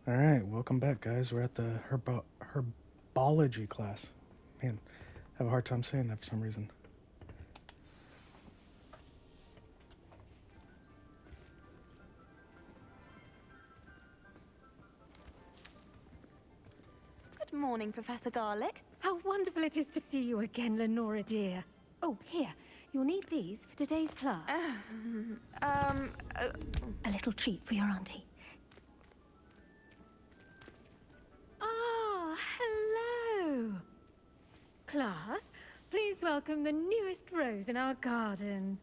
All right, welcome back, guys. We're at the herbology class. Man, I have a hard time saying that for some reason. Good morning, Professor Garlick. How wonderful it is to see you again, Lenora dear. Oh, here. You'll need these for today's class. A little treat for your auntie. Ah, hello. Class, please welcome the newest rose in our garden.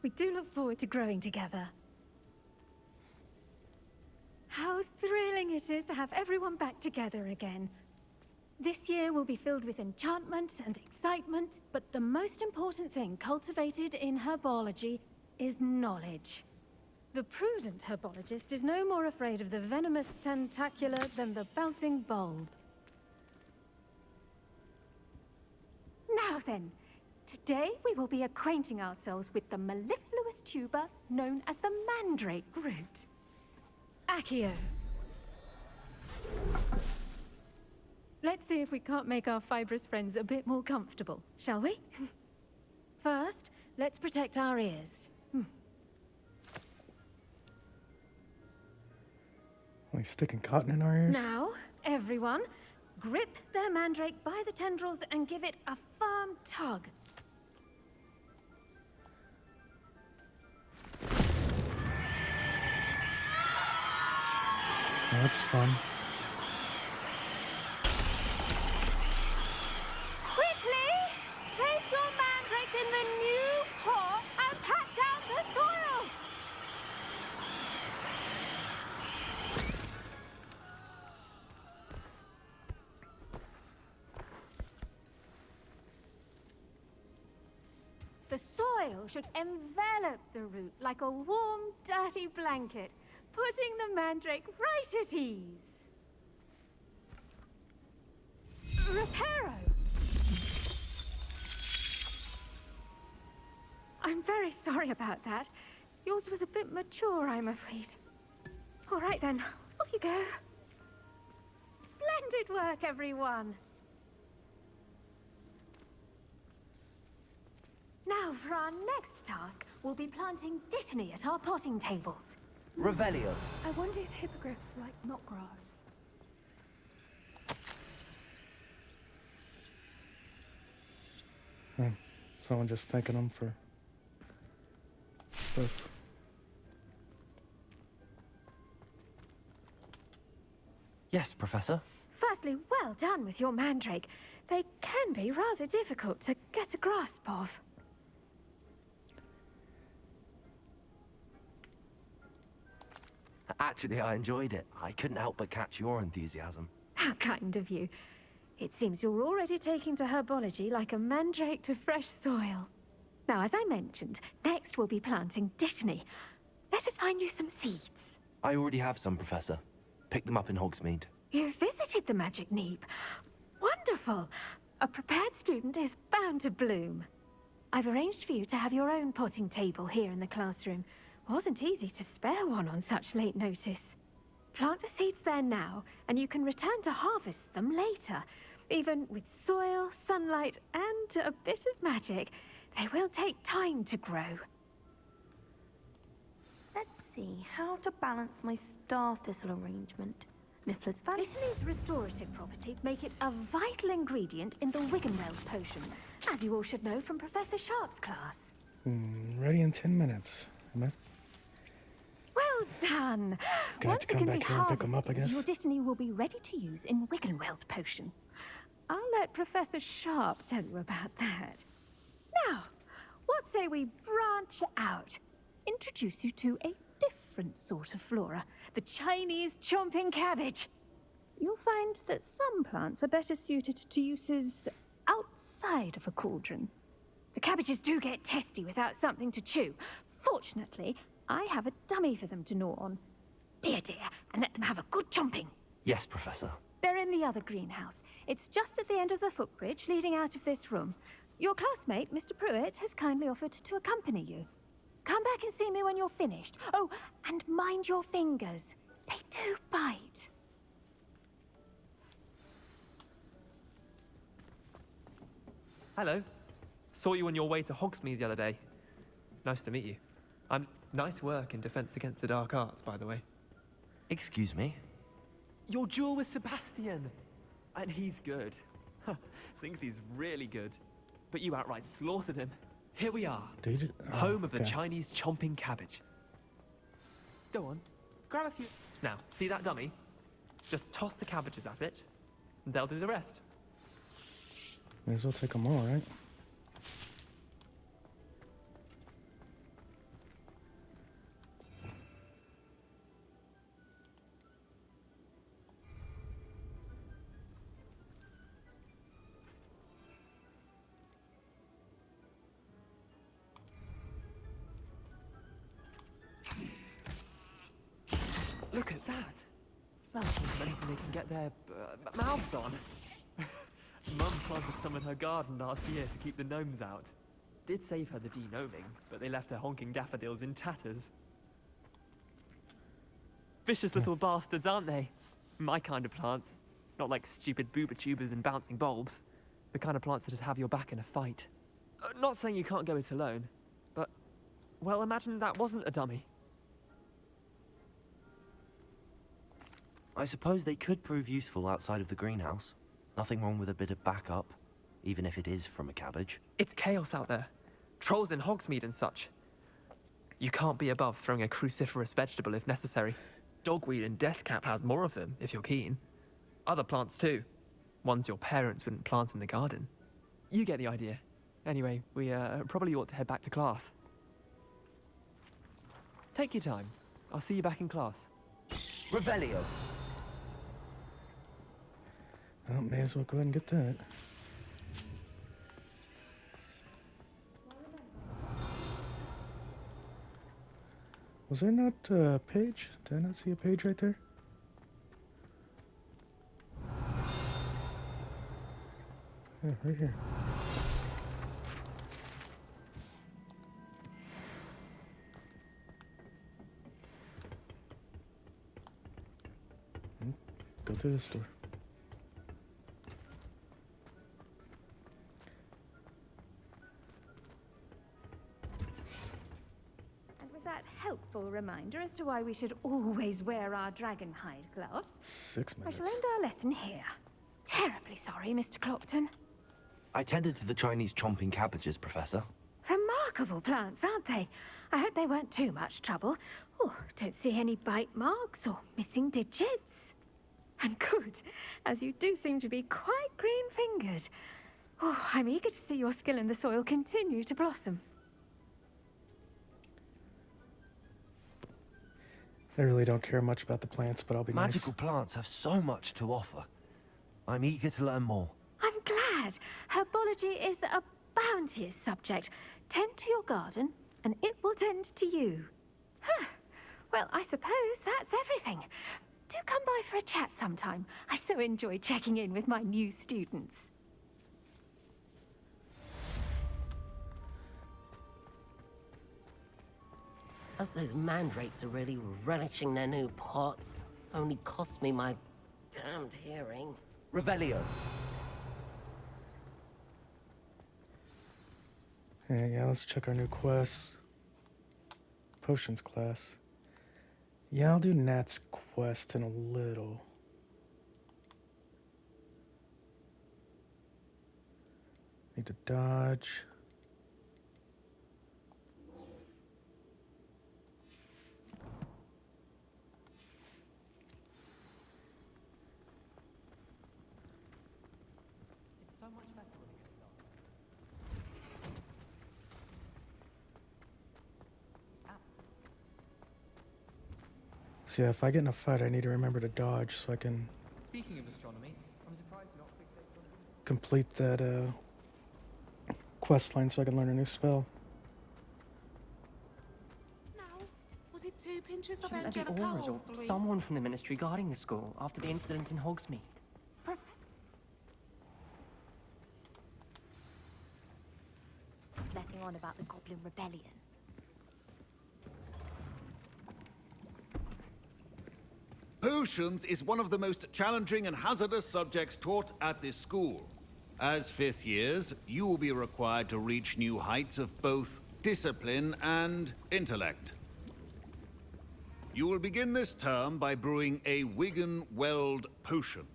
We do look forward to growing together. How thrilling it is to have everyone back together again. This year will be filled with enchantment and excitement, but the most important thing cultivated in herbology is knowledge. The prudent herbologist is no more afraid of the venomous tentacula than the bouncing bulb. Now then, today we will be acquainting ourselves with the mellifluous tuber known as the mandrake root. Accio. Let's see if we can't make our fibrous friends a bit more comfortable, shall we? First, let's protect our ears. Are we sticking cotton in our ears? Now, everyone, grip their mandrake by the tendrils and give it a firm tug. Oh, that's fun. Quickly! Place your mandrake in the new pot and pat down the soil! The soil should envelop the root like a warm, dirty blanket, putting the mandrake right at ease. Reparo! I'm very sorry about that. Yours was a bit mature, I'm afraid. All right then, off you go. Splendid work, everyone. Now, for our next task, we'll be planting dittany at our potting tables. Revelio. I wonder if hippogriffs like knotgrass. Someone just thanking them for stuff. Yes, Professor. Firstly, well done with your mandrake. They can be rather difficult to get a grasp of. Actually, I enjoyed it. I couldn't help but catch your enthusiasm. How kind of you. It seems you're already taking to herbology like a mandrake to fresh soil. Now, as I mentioned, next we'll be planting dittany. Let us find you some seeds. I already have some, Professor. Picked them up in Hogsmeade. You visited the Magic Neep. Wonderful! A prepared student is bound to bloom. I've arranged for you to have your own potting table here in the classroom. Wasn't easy to spare one on such late notice. Plant the seeds there now, and you can return to harvest them later. Even with soil, sunlight, and a bit of magic, they will take time to grow. Let's see how to balance my star thistle arrangement. Mifflin's fan. Dittany's restorative properties make it a vital ingredient in the Wiggenweld potion, as you all should know from Professor Sharp's class. Ready in 10 minutes. Well done! Gonna have to come back here and pick 'em up, I guess. Your Dittany will be ready to use in Wiggenweld potion. I'll let Professor Sharp tell you about that. Now, what say we branch out? Introduce you to a different sort of flora, the Chinese chomping cabbage. You'll find that some plants are better suited to uses outside of a cauldron. The cabbages do get testy without something to chew. Fortunately, I have a dummy for them to gnaw on. Be a dear and let them have a good chomping. Yes, Professor. They're in the other greenhouse. It's just at the end of the footbridge leading out of this room. Your classmate, Mr. Pruitt, has kindly offered to accompany you. Come back and see me when you're finished. Oh, and mind your fingers. They do bite. Hello. Saw you on your way to Hogsmeade the other day. Nice to meet you. Nice work in Defense Against the Dark Arts, by the way. Excuse me? Your duel with Sebastian! And he's good. Thinks he's really good. But you outright slaughtered him. Here we are. Did you? Oh, Home of the okay. Chinese chomping cabbage. Go on. Grab a few. Now, see that dummy? Just toss the cabbages at it, and they'll do the rest. May as well take them all, right? Look at that. Well, anything they can get their mouths on. Mum planted some in her garden last year to keep the gnomes out. Did save her the de-gnoming, but they left her honking daffodils in tatters. Vicious little bastards, aren't they? My kind of plants. Not like stupid booba tubers and bouncing bulbs. The kind of plants that'd have your back in a fight. Not saying you can't go it alone, but... well, imagine that wasn't a dummy. I suppose they could prove useful outside of the greenhouse. Nothing wrong with a bit of backup, even if it is from a cabbage. It's chaos out there. Trolls in Hogsmeade and such. You can't be above throwing a cruciferous vegetable if necessary. Dogweed and deathcap has more of them, if you're keen. Other plants too. Ones your parents wouldn't plant in the garden. You get the idea. Anyway, we probably ought to head back to class. Take your time. I'll see you back in class. Revelio! Well, may as well go ahead and get that. Was there not a page? Did I not see a page right there? Yeah, right here. Go through this door. And with that helpful reminder as to why we should always wear our dragon hide gloves, 6 I minutes. shall end our lesson here. Terribly sorry, Mr. Clopton. I tended to the Chinese chomping cabbages, Professor. Remarkable plants, aren't they? I hope they weren't too much trouble. Oh, don't see any bite marks or missing digits. And good, as you do seem to be quite green-fingered. Oh, I'm eager to see your skill in the soil continue to blossom. I really don't care much about the plants, but I'll be Magical plants have so much to offer. I'm eager to learn more. I'm glad. Herbology is a bounteous subject. Tend to your garden, and it will tend to you. Huh. Well, I suppose that's everything. Do come by for a chat sometime. I so enjoy checking in with my new students. Hope those mandrakes are really relishing their new pots. Only cost me my damned hearing. Revelio! Yeah, let's check our new quests. Potions class. Yeah, I'll do Nat's quest in a little. Need to dodge. So yeah, if I get in a fight, I need to remember to dodge so I can Speaking of astronomy, I'm surprised you're not fixated on complete that quest line so I can learn a new spell. Now, was it 2 pinches of Shouldn't there be angelica auras or or 3? someone from the ministry guarding the school after the incident in Hogsmeade? Perfect. Letting on about the Goblin Rebellion. potions is one of the most challenging and hazardous subjects taught at this school. As fifth years, you will be required to reach new heights of both discipline and intellect. You will begin this term by brewing a Wiggenweld potion.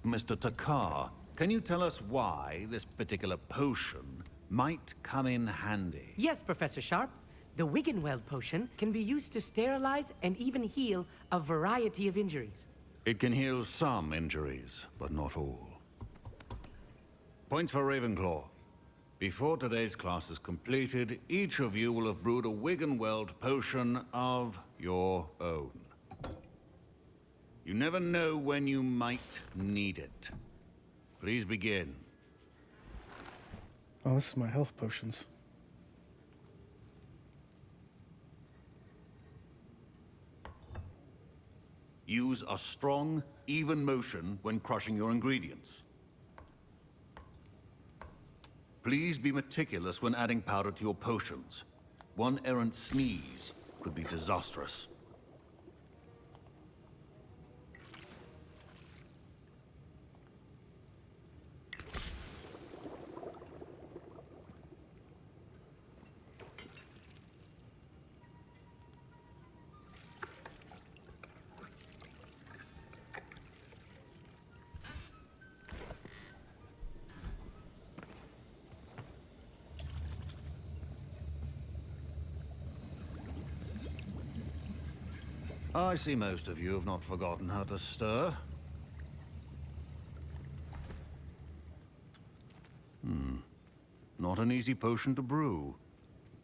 Mr. Takar, can you tell us why this particular potion might come in handy? Yes, Professor Sharp. The Wiggenweld potion can be used to sterilize and even heal a variety of injuries. It can heal some injuries, but not all. Points for Ravenclaw. Before today's class is completed, each of you will have brewed a Wiggenweld potion of your own. You never know when you might need it. Please begin. Oh, this is my health potions. Use a strong, even motion when crushing your ingredients. Please be meticulous when adding powder to your potions. One errant sneeze could be disastrous. I see most of you have not forgotten how to stir. Not an easy potion to brew.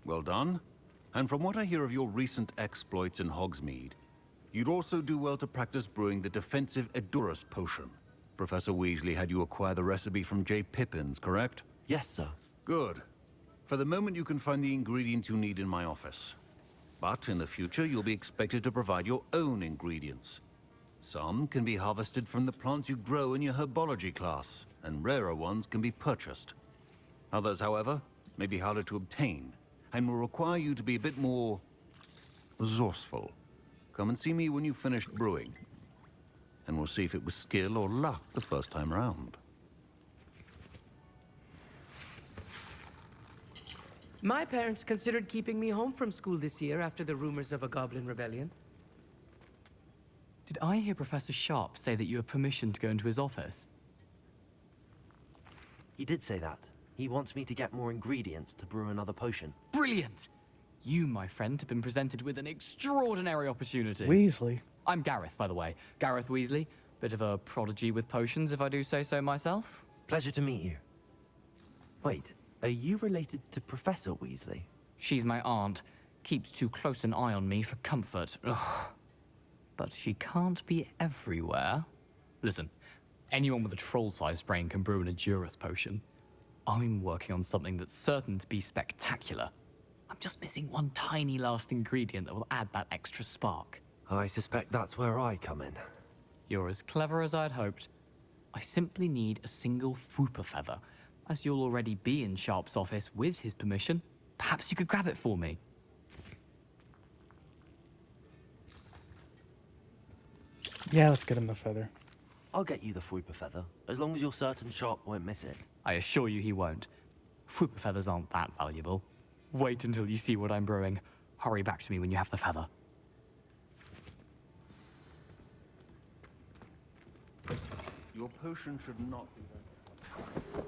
Well done. And from what I hear of your recent exploits in Hogsmeade, you'd also do well to practice brewing the defensive Edurus potion. Professor Weasley had you acquire the recipe from J. Pippins, correct? Yes, sir. Good. For the moment, you can find the ingredients you need in my office. But in the future, you'll be expected to provide your own ingredients. Some can be harvested from the plants you grow in your herbology class, and rarer ones can be purchased. Others, however, may be harder to obtain, and will require you to be a bit more resourceful. Come and see me when you've finished brewing, and we'll see if it was skill or luck the first time around. My parents considered keeping me home from school this year after the rumors of a goblin rebellion. Did I hear Professor Sharp say that you have permission to go into his office? He did say that. He wants me to get more ingredients to brew another potion. Brilliant! You, my friend, have been presented with an extraordinary opportunity. Weasley. I'm Gareth, by the way. Gareth Weasley. Bit of a prodigy with potions, if I do say so myself. Pleasure to meet you. Wait, are you related to Professor Weasley? She's my aunt. Keeps too close an eye on me for comfort. Ugh. But she can't be everywhere. Listen, anyone with a troll-sized brain can brew an Edurus potion. I'm working on something that's certain to be spectacular. I'm just missing one tiny last ingredient that will add that extra spark. I suspect that's where I come in. You're as clever as I'd hoped. I simply need a single Fwooper feather. As you'll already be in Sharp's office with his permission, perhaps you could grab it for me. Yeah, let's get him the feather. I'll get you the Fwooper feather, as long as you're certain Sharp won't miss it. I assure you he won't. Fwooper feathers aren't that valuable. Wait until you see what I'm brewing. Hurry back to me when you have the feather. Your potion should not be very...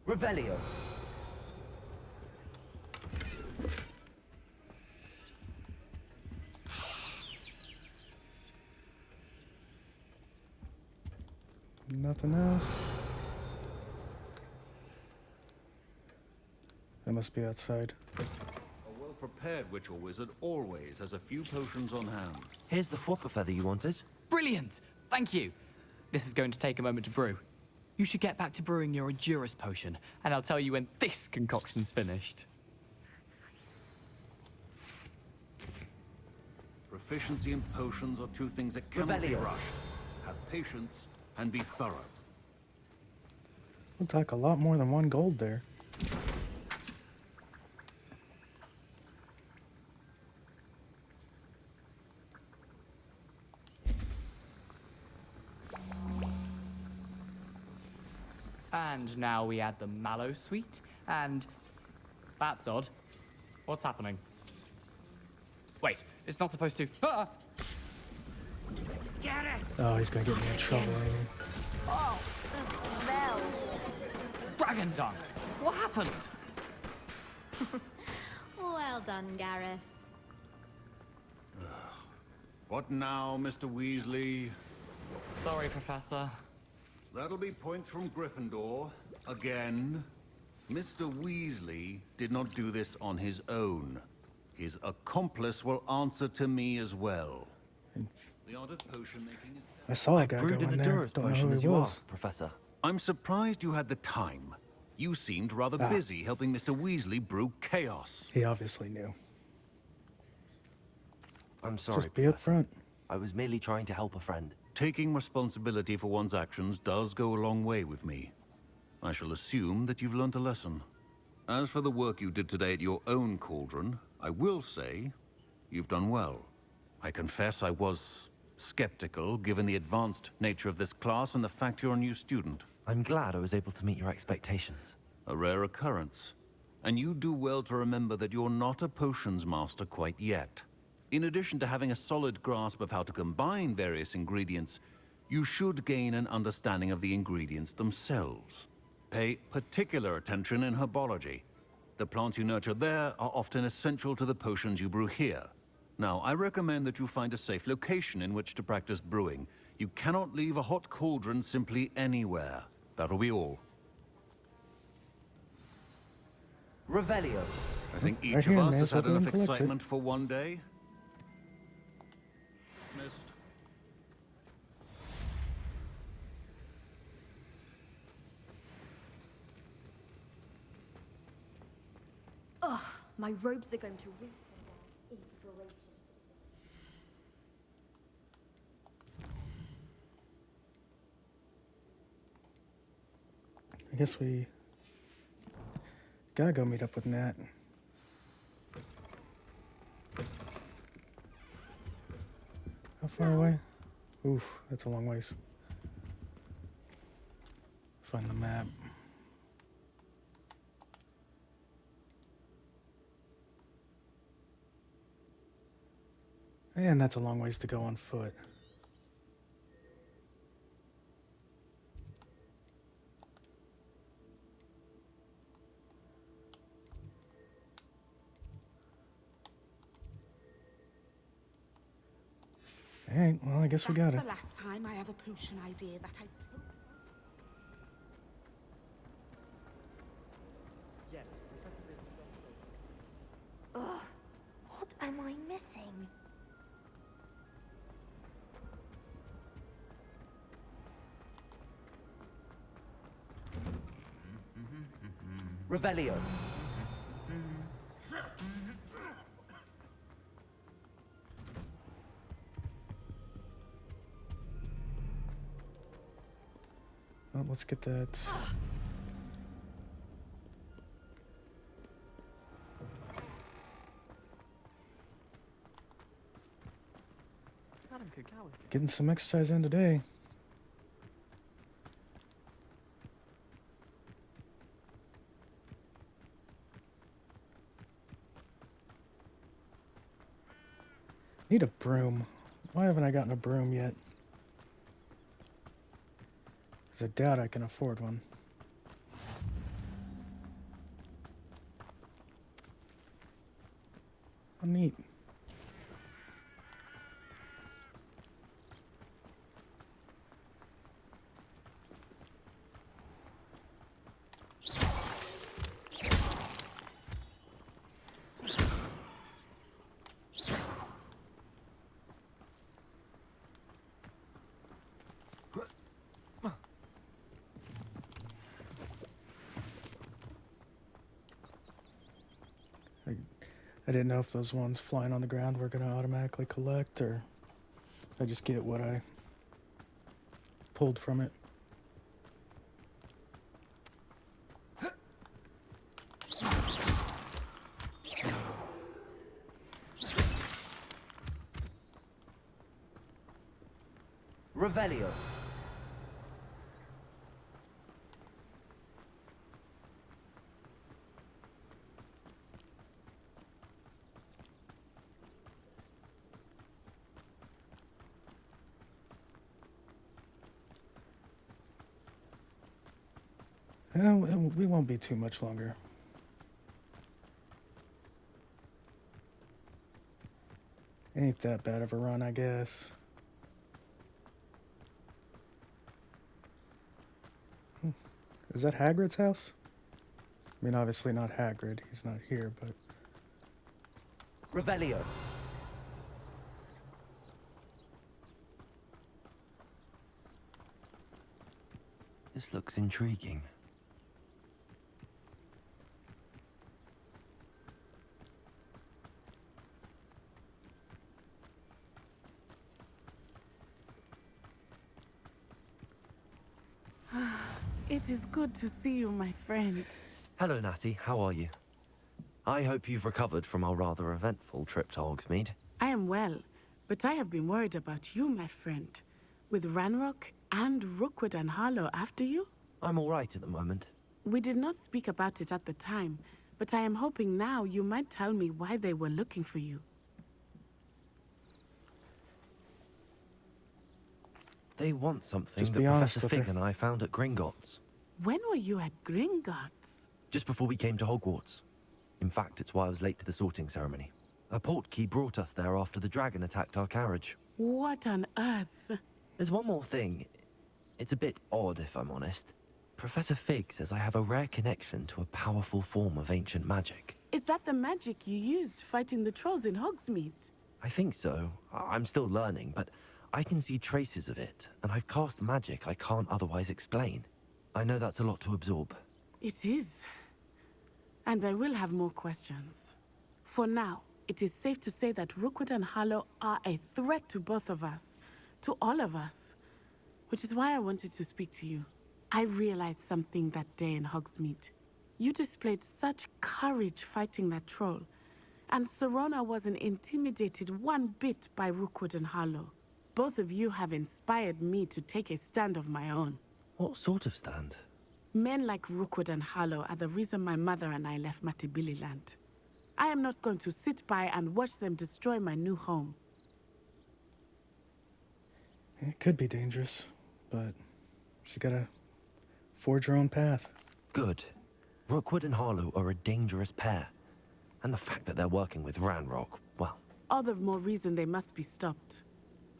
Revelio. Nothing else. They must be outside. A well-prepared witch or wizard always has a few potions on hand. Here's the Fwooper feather you wanted. Brilliant! Thank you! This is going to take a moment to brew. You should get back to brewing your Edurus potion, and I'll tell you when this concoction's finished. proficiency in potions are two things that cannot be Revelio. rushed. Have patience and be thorough. We'll take a lot more than 1 gold there. And now we add the mallow sweet, and that's odd. What's happening? Wait, it's not supposed to. Ah! Get it! Oh, he's gonna get me in trouble. Oh, the smell. Dragon dung! What happened? Well done, Gareth. What now, Mr. Weasley? Sorry, Professor. That'll be points from Gryffindor. Again. Mr. Weasley did not do this on his own. His accomplice will answer to me as well. The art of potion making is... I saw a guy go Brewed an in there. Endurance Don't know potion who as he you was. asked, Professor. I'm surprised you had the time. You seemed rather busy helping Mr. Weasley brew chaos. He obviously knew. I'm sorry, Just be Professor. upfront. I was merely trying to help a friend. Taking responsibility for one's actions does go a long way with me. I shall assume that you've learnt a lesson. As for the work you did today at your own cauldron, I will say you've done well. I confess I was skeptical, given the advanced nature of this class and the fact you're a new student. I'm glad I was able to meet your expectations. A rare occurrence. And you do well to remember that you're not a potions master quite yet. In addition to having a solid grasp of how to combine various ingredients, you should gain an understanding of the ingredients themselves. Pay particular attention in herbology. The plants you nurture there are often essential to the potions you brew here. Now, I recommend that you find a safe location in which to practice brewing. You cannot leave a hot cauldron simply anywhere. That'll be all. Revelio. I think Right each here, of us may has as well had go enough and collect it. excitement for one day. Missed. Ugh, my robes are going to rip from their inspiration. I guess we gotta go meet up with Nat. How far away? Oof, that's a long ways. Find the map. And that's a long ways to go on foot. Alright, well, I guess we got it. The last time I have a potion idea that I... Ugh, what am I missing? Revelio. Well, let's get that. Madam could go with you. Getting some exercise in today. Need a broom. Why haven't I gotten a broom yet? 'Cause I doubt I can afford one. Oh, neat. I didn't know if those ones flying on the ground were going to automatically collect, or I just get what I pulled from it. Revelio. We won't be too much longer. Ain't that bad of a run, I guess. Is that Hagrid's house? I mean, obviously not Hagrid. He's not here, but... Revelio. This looks intriguing. It is good to see you, my friend. Hello, Natty. How are you? I hope you've recovered from our rather eventful trip to Hogsmeade. I am well, but I have been worried about you, my friend. With Ranrock and Rookwood and Harlow after you? I'm all right at the moment. We did not speak about it at the time, but I am hoping now you might tell me why they were looking for you. They want something Just that be honest Professor with Fig her. and I found at Gringotts. When were you at Gringotts? Just before we came to Hogwarts. In fact, it's why I was late to the sorting ceremony. A portkey brought us there after the dragon attacked our carriage. What on earth? There's one more thing. It's a bit odd, if I'm honest. Professor Fig says I have a rare connection to a powerful form of ancient magic. Is that the magic you used fighting the trolls in Hogsmeade? I think so. I'm still learning, but I can see traces of it, and I've cast magic I can't otherwise explain. I know that's a lot to absorb. It is. And I will have more questions. For now, it is safe to say that Rookwood and Harlow are a threat to both of us. To all of us. Which is why I wanted to speak to you. I realized something that day in Hogsmeade. You displayed such courage fighting that troll. And Serona wasn't intimidated one bit by Rookwood and Harlow. Both of you have inspired me to take a stand of my own. What sort of stand? Men like Rookwood and Harlow are the reason my mother and I left Matabeleland. I am not going to sit by and watch them destroy my new home. It could be dangerous, but she's gotta forge her own path. Good. Rookwood and Harlow are a dangerous pair. And the fact that they're working with Ranrock, well... All the more reason they must be stopped.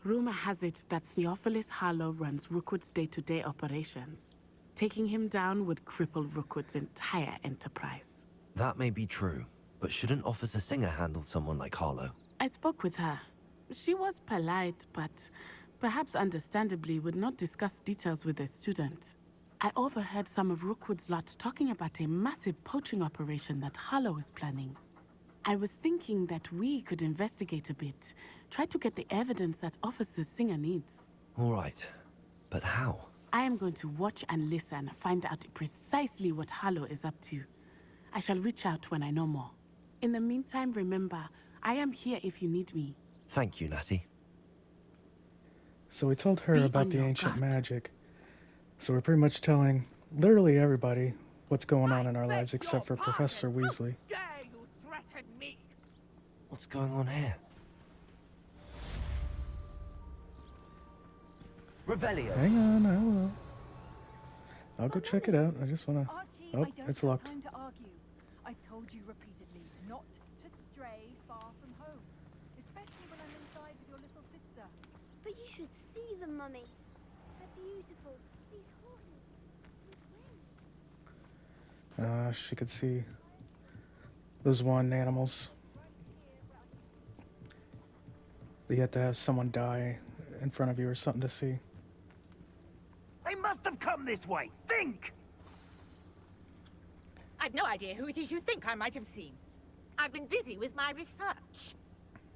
Rumor has it that Theophilus Harlow runs Rookwood's day-to-day operations. Taking him down would cripple Rookwood's entire enterprise. That may be true, but shouldn't Officer Singer handle someone like Harlow? I spoke with her. She was polite, but perhaps understandably would not discuss details with a student. I overheard some of Rookwood's lot talking about a massive poaching operation that Harlow is planning. I was thinking that we could investigate a bit, try to get the evidence that Officer Singer needs. All right, but how? I am going to watch and listen, find out precisely what Harlow is up to. I shall reach out when I know more. In the meantime, remember, I am here if you need me. Thank you, Natty. So we told her Be about on the your ancient guard. magic. So we're pretty much telling literally everybody what's going on in our lives except for Professor Weasley. What's going on here? Revelio. Hang on, I will. I'll go check it out. I just wanna... Archie, Oh, I don't it's have locked. time to argue. I've told you repeatedly not to stray far from home, especially when I'm inside with your little sister. But you should see them, Mummy. They're beautiful. These horses. These wings. She could see those one animals. You have to have someone die in front of you or something to see. They must have come this way. Think! I've no idea who it is you think I might have seen. I've been busy with my research.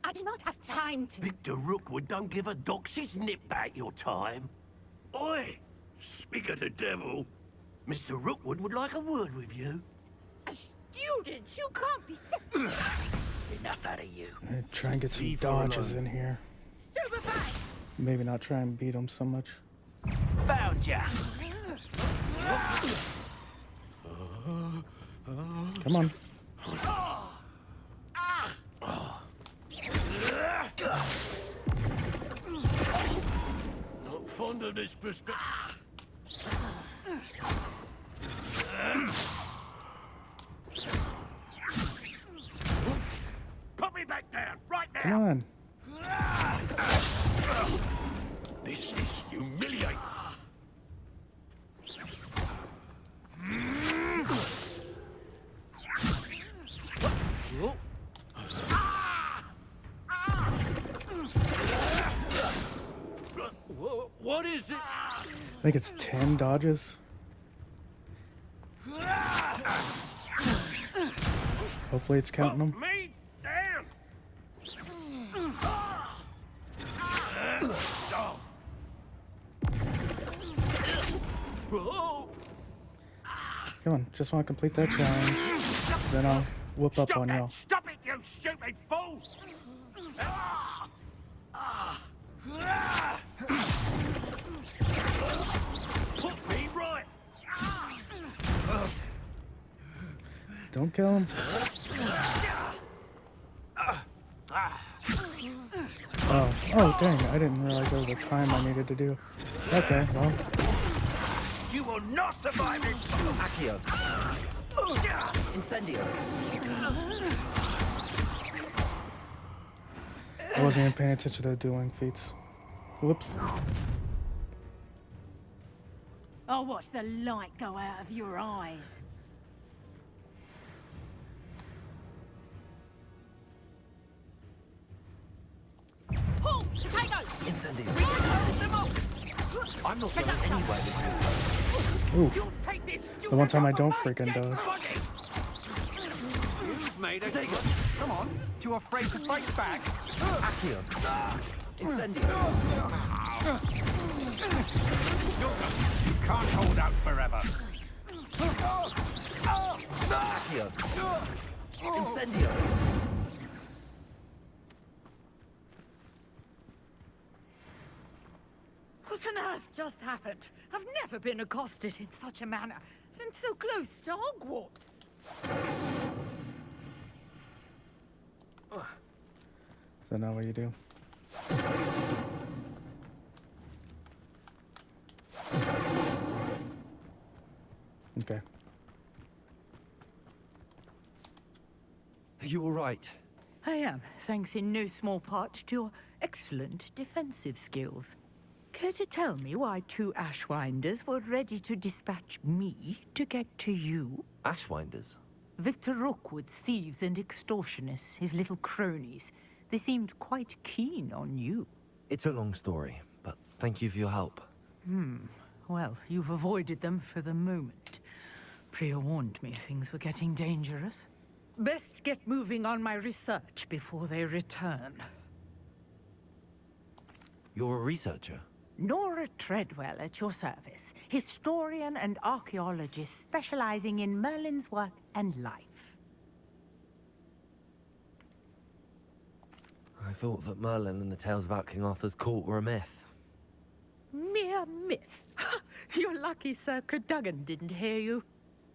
I do not have time to... Victor Rookwood don't give a doxy's nip back your time. Oi! Speak of the devil. Mr. Rookwood would like a word with you. A student? You can't be sick. Enough out of you. Try and get some Leave her dodges alone. in here. Stupefied! Maybe not try and beat him so much. Found ya! Come on. Not fond of this perspective. Put me back down, right now! Come on. This is humiliating. What is it? I think it's 10 dodges. Hopefully it's counting them. Me down! Come on, just want to complete that challenge. Then I'll whoop up on y'all. Stop it, you stupid fool! Put me right! Don't kill him. Oh, dang, I didn't realize there was a time I needed to do. Okay, well. You will not survive this! Accio. Incendio. I wasn't even paying attention to the dueling feats. Whoops. I'll watch the light go out of your eyes. Pull! Potatoes! Incendio. I'm not going anywhere with Ooh. You'll take this The one time I don't freaking dodge. You've made a... Come on, too afraid to fight back? Accio. Incendio. You can't hold out forever. Accio. Incendio. What on earth just happened? I've never been accosted in such a manner, and so close to Hogwarts. Is that not what you do? Okay. Are you all right? I am, thanks in no small part to your excellent defensive skills. Care to tell me why two Ashwinders were ready to dispatch me to get to you? Ashwinders? Victor Rookwood's thieves and extortionists, his little cronies. They seemed quite keen on you. It's a long story, but thank you for your help. Well, you've avoided them for the moment. Priya warned me things were getting dangerous. Best get moving on my research before they return. You're a researcher? Nora Treadwell at your service, historian and archaeologist specializing in Merlin's work and life. I thought that Merlin and the tales about King Arthur's court were a myth. Mere myth. You're lucky Sir Cadogan didn't hear you.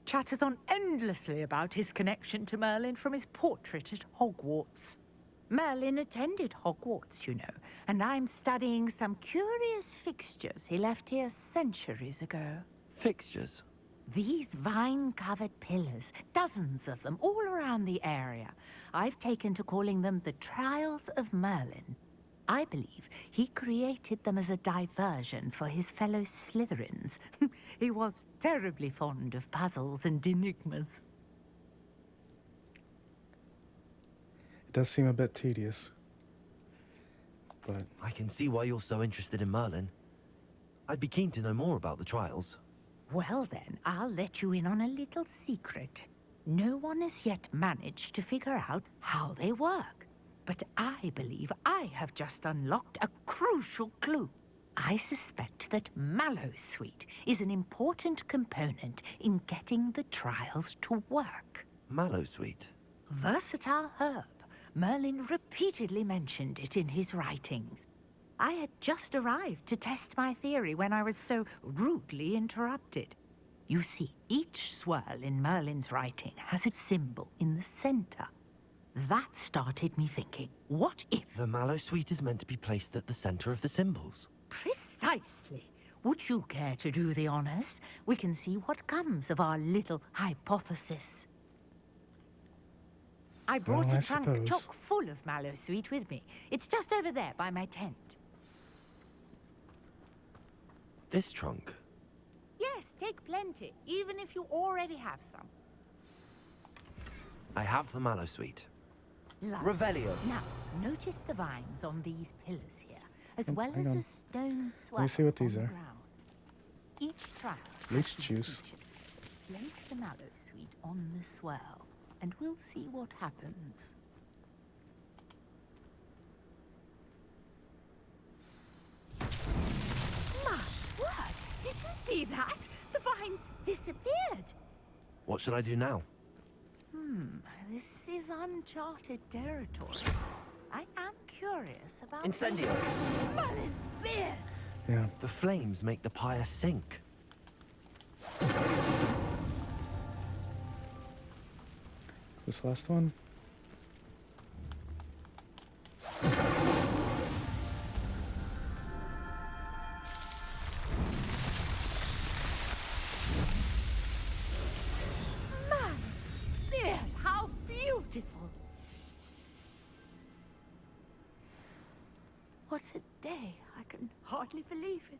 Chatters on endlessly about his connection to Merlin from his portrait at Hogwarts. Merlin attended Hogwarts, you know, and I'm studying some curious fixtures he left here centuries ago. Fixtures? These vine-covered pillars, dozens of them, all around the area. I've taken to calling them the Trials of Merlin. I believe he created them as a diversion for his fellow Slytherins. He was terribly fond of puzzles and enigmas. It does seem a bit tedious. But I can see why you're so interested in Merlin. I'd be keen to know more about the trials. Well then, I'll let you in on a little secret. No one has yet managed to figure out how they work. But I believe I have just unlocked a crucial clue. I suspect that mallowsweet is an important component in getting the trials to work. Mallowsweet? Versatile herb. Merlin repeatedly mentioned it in his writings. I had just arrived to test my theory when I was so rudely interrupted. You see, each swirl in Merlin's writing has a symbol in the center. That started me thinking, what if... The mallowsweet is meant to be placed at the center of the symbols. Precisely. Would you care to do the honors? We can see what comes of our little hypothesis. I brought Well, a I trunk suppose. chock full of mallowsweet with me. It's just over there by my tent. This trunk? Yes, take plenty, even if you already have some. I have the mallowsweet. Lovely. Revelio. Now, notice the vines on these pillars here, as Oh, well hang as on. a stone swell Let me see what these on the are. ground. Each trial Leech has these juice. features. Place the mallowsweet on the swell, and we'll see what happens. My word! Did you see that? The vines disappeared! What should I do now? This is uncharted territory. I am curious about... Incendio! Merlin's beard! Yeah. The flames make the pyre sink. This last one. Merlin's beard! How beautiful! What a day. I can hardly believe it.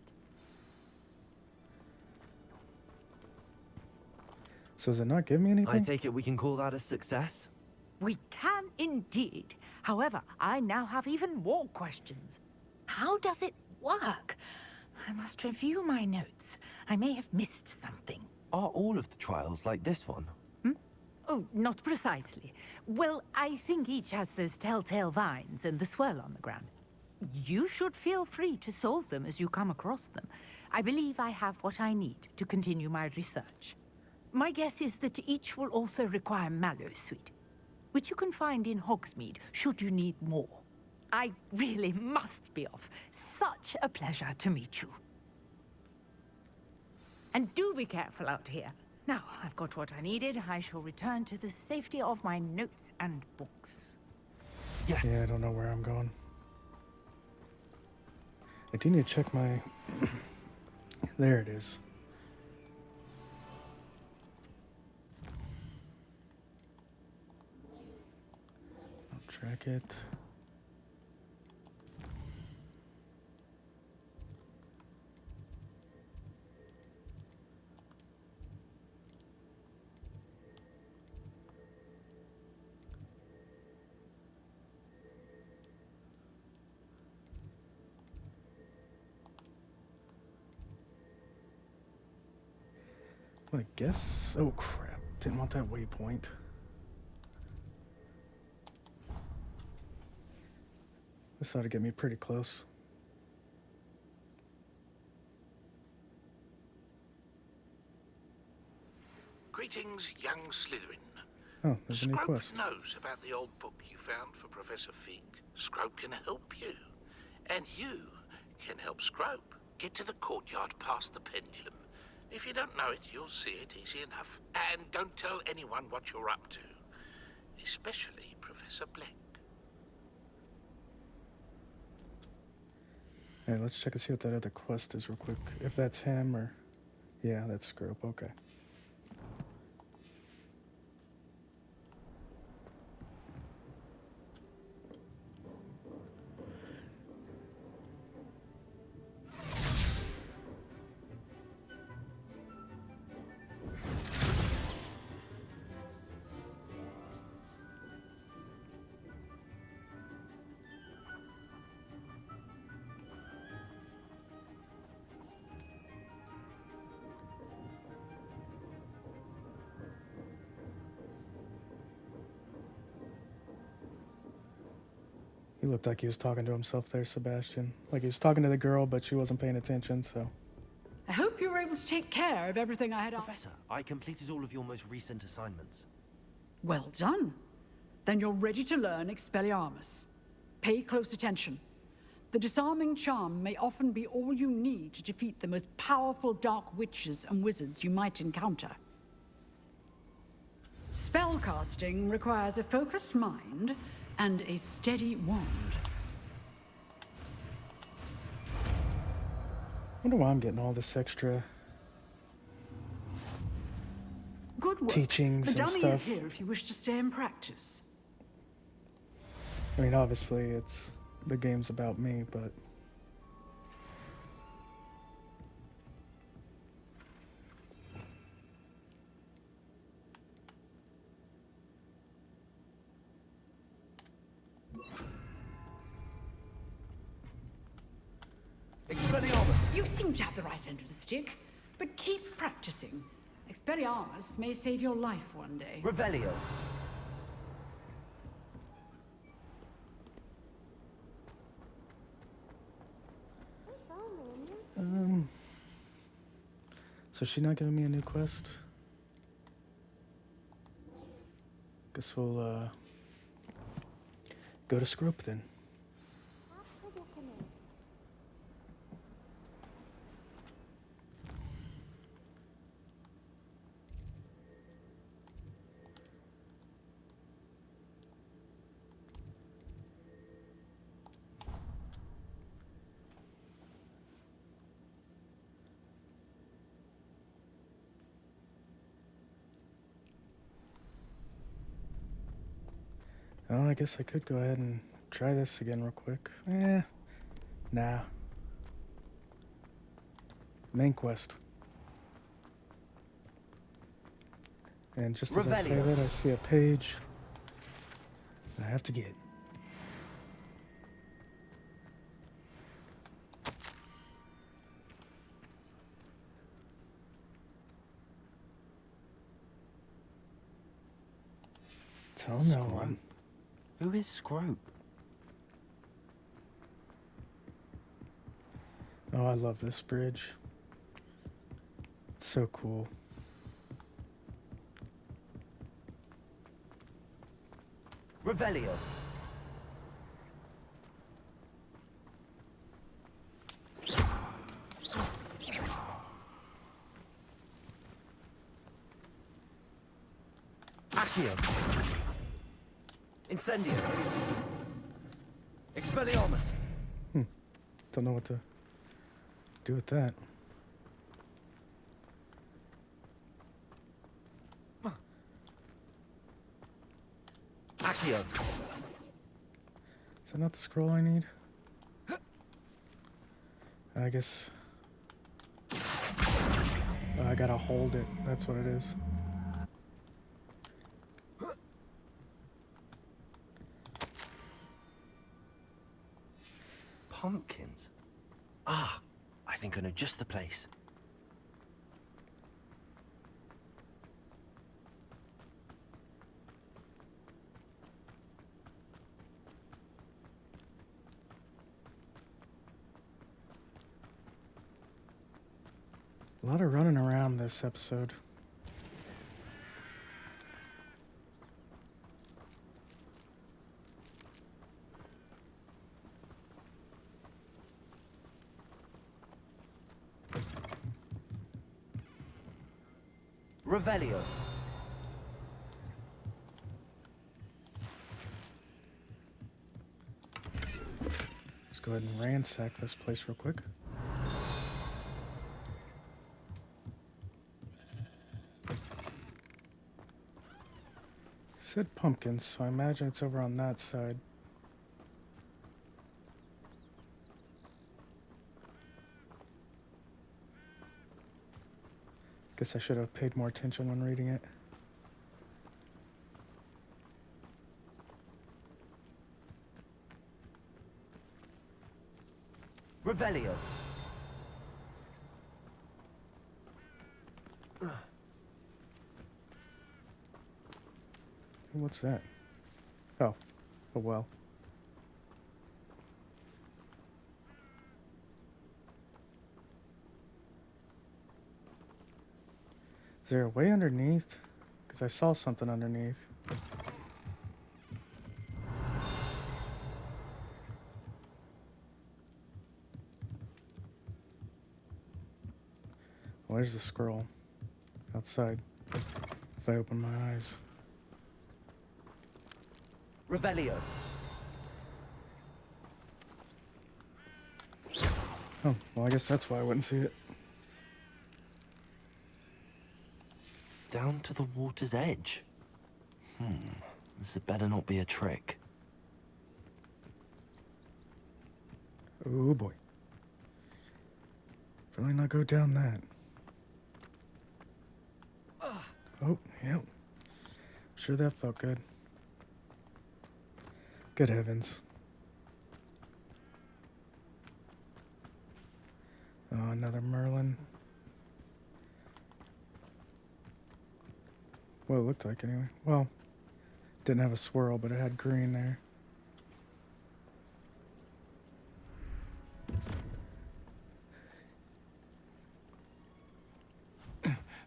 So does it not give me anything? I take it we can call that a success? We can indeed. However, I now have even more questions. How does it work? I must review my notes. I may have missed something. Are all of the trials like this one? Oh, not precisely. Well, I think each has those telltale vines and the swirl on the ground. You should feel free to solve them as you come across them. I believe I have what I need to continue my research. My guess is that each will also require mallowsweet, which you can find in Hogsmeade should you need more. I really must be off. Such a pleasure to meet you. And do be careful out here. Now, I've got what I needed. I shall return to the safety of my notes and books. Yes. Yeah, I don't know where I'm going. I do need to check my... There it is. I'll track it. Well, I guess... Oh, crap. Didn't want that waypoint. This ought to get me pretty close. Greetings, young Slytherin. Oh, there's a new Scrope quest. knows about the old book you found for Professor Fig. Scrope can help you. And you can help Scrope. Get to the courtyard past the pendulum. If you don't know it, you'll see it easy enough. And don't tell anyone what you're up to. Especially Professor Black. Hey, let's check and see what that other quest is real quick. If that's him or... Yeah, that's Scrope. Okay. He looked like he was talking to himself there, Sebastian. Like he was talking to the girl, but she wasn't paying attention, so... I hope you were able to take care of everything I had on. Professor, I completed all of your most recent assignments. Well done. Then you're ready to learn Expelliarmus. Pay close attention. The disarming charm may often be all you need to defeat the most powerful dark witches and wizards you might encounter. Spellcasting requires a focused mind and a steady wand. Wonder why I'm getting all this extra Good work. teachings The and dummy stuff. is here if you wish to stay and practice. I mean, obviously, the game's about me, but... Expelliarmus! You seem to have the right end of the stick, but keep practicing. Expelliarmus may save your life one day. Revelio! So she's not giving me a new quest? Guess we'll, go to Scrope then. Oh, I guess I could go ahead and try this again real quick. Nah. Main quest. And just as I say that, I see a page I have to get. Tell no one. Who is Scrope? Oh, I love this bridge. It's so cool. Revelio! Accio! Incendio! Expelliarmus! Don't know what to do with that. Accio! Is that not the scroll I need? I guess... I gotta hold it. That's what it is. Pumpkins? Ah, I think I know just the place. A lot of running around this episode. Revelio! Let's go ahead and ransack this place real quick. It said pumpkins, so I imagine it's over on that side. Guess I should have paid more attention when reading it. Revelio! What's that? Oh. Oh well. there a way underneath? Because I saw something underneath. Where's the scroll? Outside. If I open my eyes. Revelio. Oh, well, I guess that's why I wouldn't see it. Down to the water's edge. This had better not be a trick. Oh boy. Probably not go down that. Oh, yep. Sure that felt good. Good heavens. Oh, another Merlin. Well, it looked like anyway. Well, didn't have a swirl, but it had green there.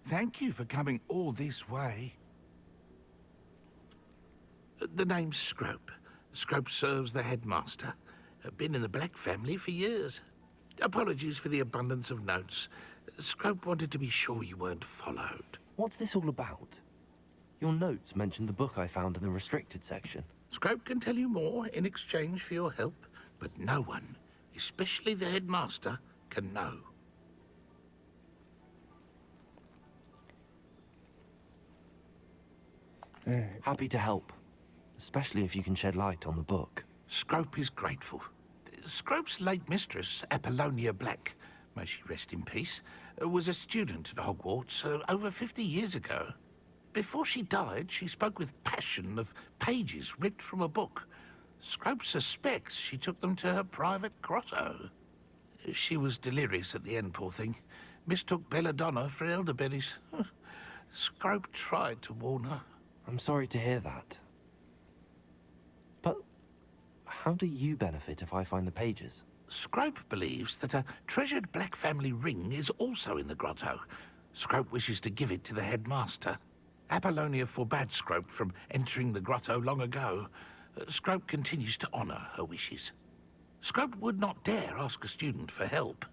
Thank you for coming all this way. The name's Scrope. Scrope serves the headmaster. Been in the Black family for years. Apologies for the abundance of notes. Scrope wanted to be sure you weren't followed. What's this all about? Your notes mentioned the book I found in the restricted section. Scrope can tell you more in exchange for your help, but no one, especially the headmaster, can know. Happy to help, especially if you can shed light on the book. Scrope is grateful. Scrope's late mistress, Apollonia Black, may she rest in peace, was a student at Hogwarts over 50 years ago. Before she died, she spoke with passion of pages ripped from a book. Scrope suspects she took them to her private grotto. She was delirious at the end, poor thing. Mistook belladonna for elderberries. Scrope tried to warn her. I'm sorry to hear that. But how do you benefit if I find the pages? Scrope believes that a treasured Black family ring is also in the grotto. Scrope wishes to give it to the headmaster. Apollonia forbade Scrope from entering the grotto long ago. Scrope continues to honor her wishes. Scrope would not dare ask a student for help,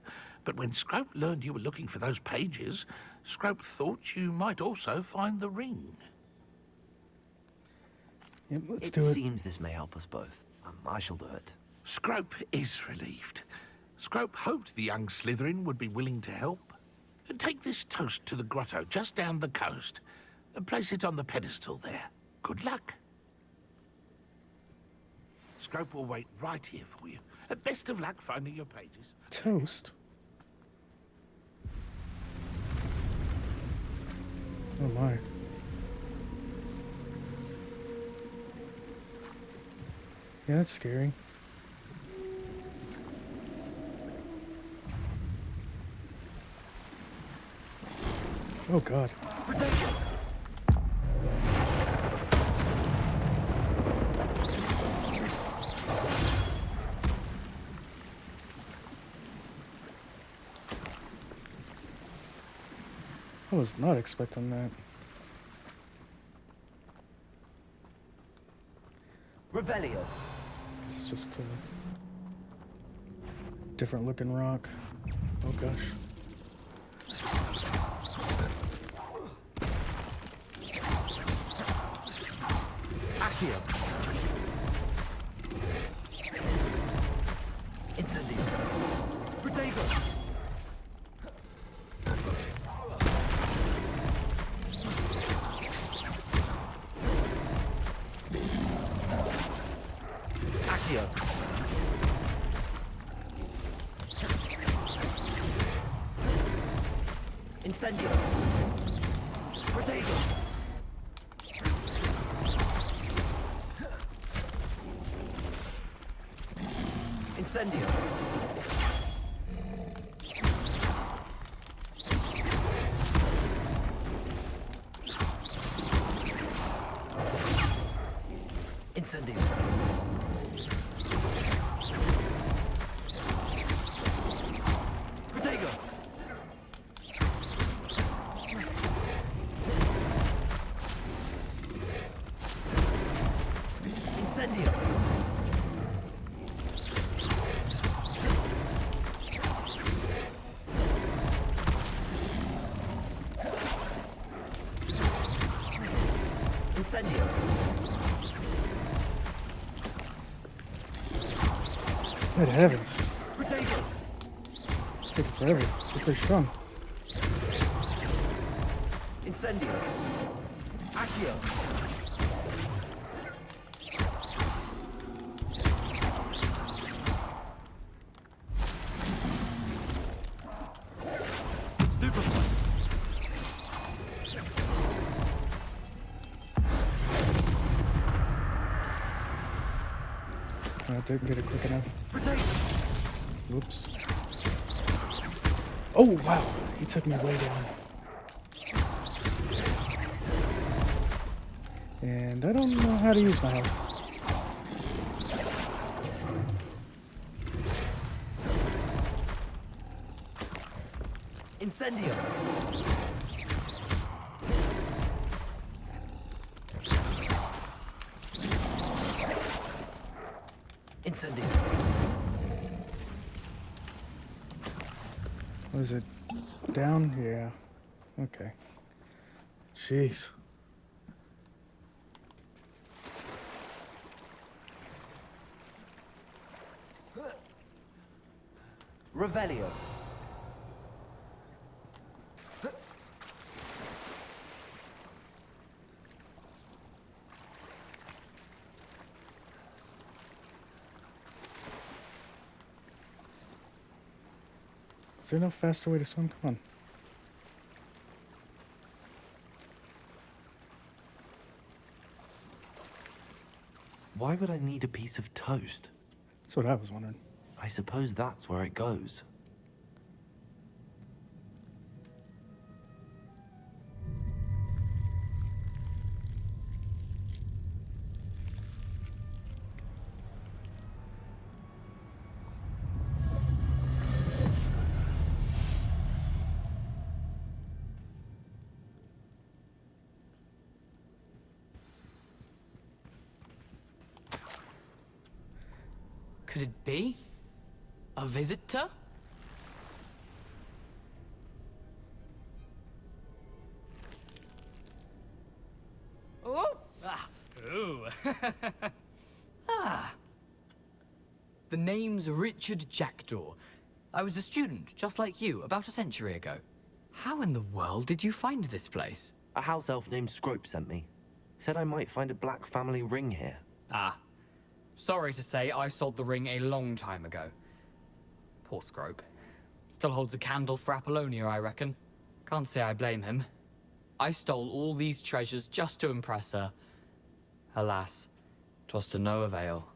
but when Scrope learned you were looking for those pages, Scrope thought you might also find the ring. Yep, let's it do it. Seems this may help us both. I shall do it. Scrope is relieved. Scrope hoped the young Slytherin would be willing to help. Take this toast to the grotto just down the coast. Place it on the pedestal there. Good luck. Scrope will wait right here for you. Best of luck finding your pages. Toast? Oh my. Yeah, that's scary. Oh god. I was not expecting that. Revelio. It's just a different looking rock. Oh gosh. Accio. Incendio. Protego. Accio. Incendio. Protego. Incendio. Incendio. Protego. Incendio. Incendio. Good heavens. Protego. It's taking forever. It's pretty strong. Incendio. Accio. Stupefy. I didn't get it quick enough. Protego. Whoops. Oh, wow. He took me way down. And I don't know how to use my health. Incendio. Incendio. Was it down? Yeah. Okay. Jeez. Revelio. Is there no faster way to swim? Come on. Why would I need a piece of toast? That's what I was wondering. I suppose that's where it goes. Could it be? A visitor? Oh! Ah! Ooh! Ah! The name's Richard Jackdaw. I was a student, just like you, about a century ago. How in the world did you find this place? A house elf named Scrope sent me. Said I might find a black family ring here. Ah. Sorry to say, I sold the ring a long time ago. Poor Scrope. Still holds a candle for Apollonia, I reckon. Can't say I blame him. I stole all these treasures just to impress her. Alas, 'twas to no avail.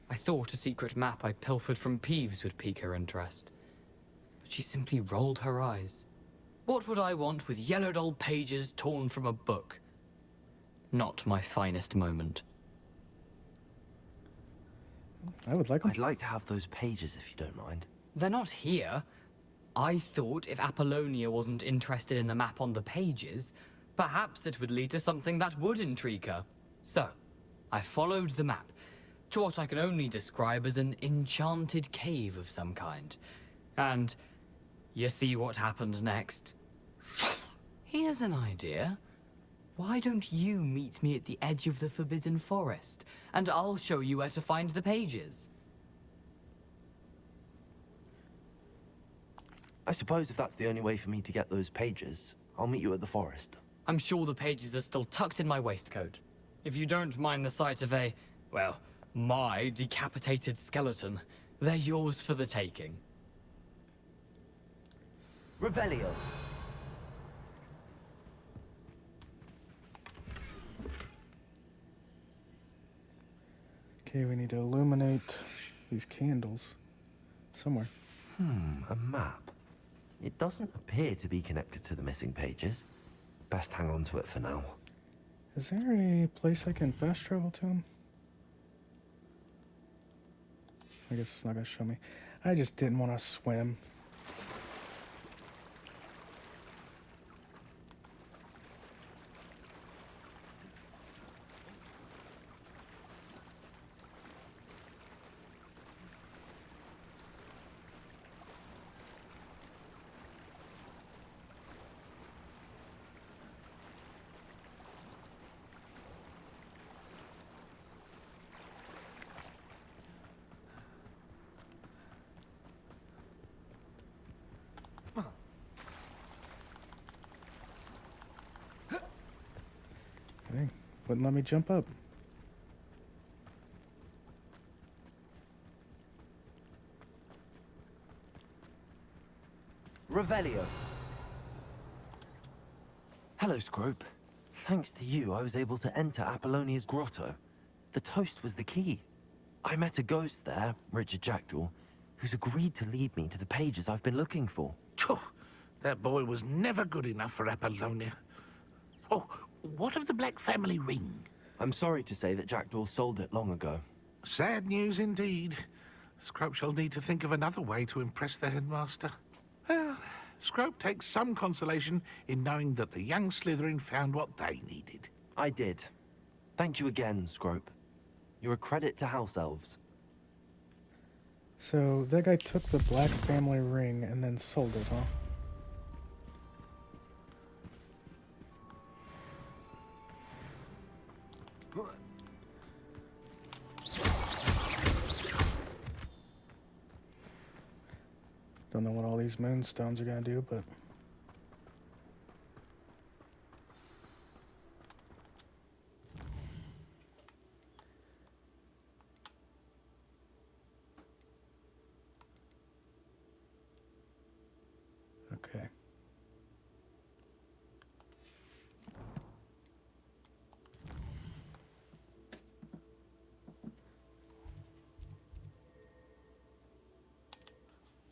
I thought a secret map I pilfered from Peeves would pique her interest. But she simply rolled her eyes. What would I want with yellowed old pages torn from a book? Not my finest moment. I would like them. I'd like to have those pages if you don't mind. They're not here. I thought if Apollonia wasn't interested in the map on the pages, perhaps it would lead to something that would intrigue her. So, I followed the map to what I can only describe as an enchanted cave of some kind. And you see what happened next? Here's an idea. Why don't you meet me at the edge of the Forbidden Forest, and I'll show you where to find the pages? I suppose if that's the only way for me to get those pages, I'll meet you at the forest. I'm sure the pages are still tucked in my waistcoat. If you don't mind the sight of a, well, my decapitated skeleton, they're yours for the taking. Revelio. Okay, we need to illuminate these candles somewhere. A map. It doesn't appear to be connected to the missing pages. Best hang on to it for now. Is there a place I can fast travel to them? I guess it's not gonna show me. I just didn't want to swim. Dang, wouldn't let me jump up. Revelio. Hello, Scrope. Thanks to you, I was able to enter Apollonia's grotto. The toast was the key. I met a ghost there, Richard Jackdaw, who's agreed to lead me to the pages I've been looking for. Phew, that boy was never good enough for Apollonia. Oh, what of the Black family ring? I'm sorry to say that Jackdaw sold it long ago. Sad news indeed. Scrope shall need to think of another way to impress the headmaster. Well, Scrope takes some consolation in knowing that the young Slytherin found what they needed. I did. Thank you again, Scrope. You're a credit to House Elves. So that guy took the Black family ring and then sold it, huh? Don't know what all these moonstones are gonna do, but... Okay.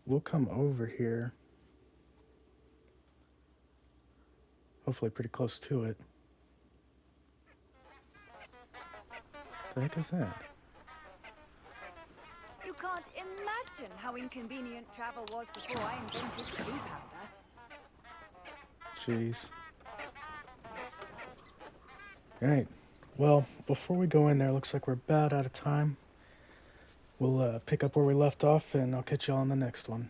We'll come over here. Hopefully pretty close to it. The heck is that? You can't imagine how inconvenient travel was before I invented blue powder. Jeez. Alright. Well, before we go in there, looks like we're about out of time. We'll pick up where we left off, and I'll catch you all on the next one.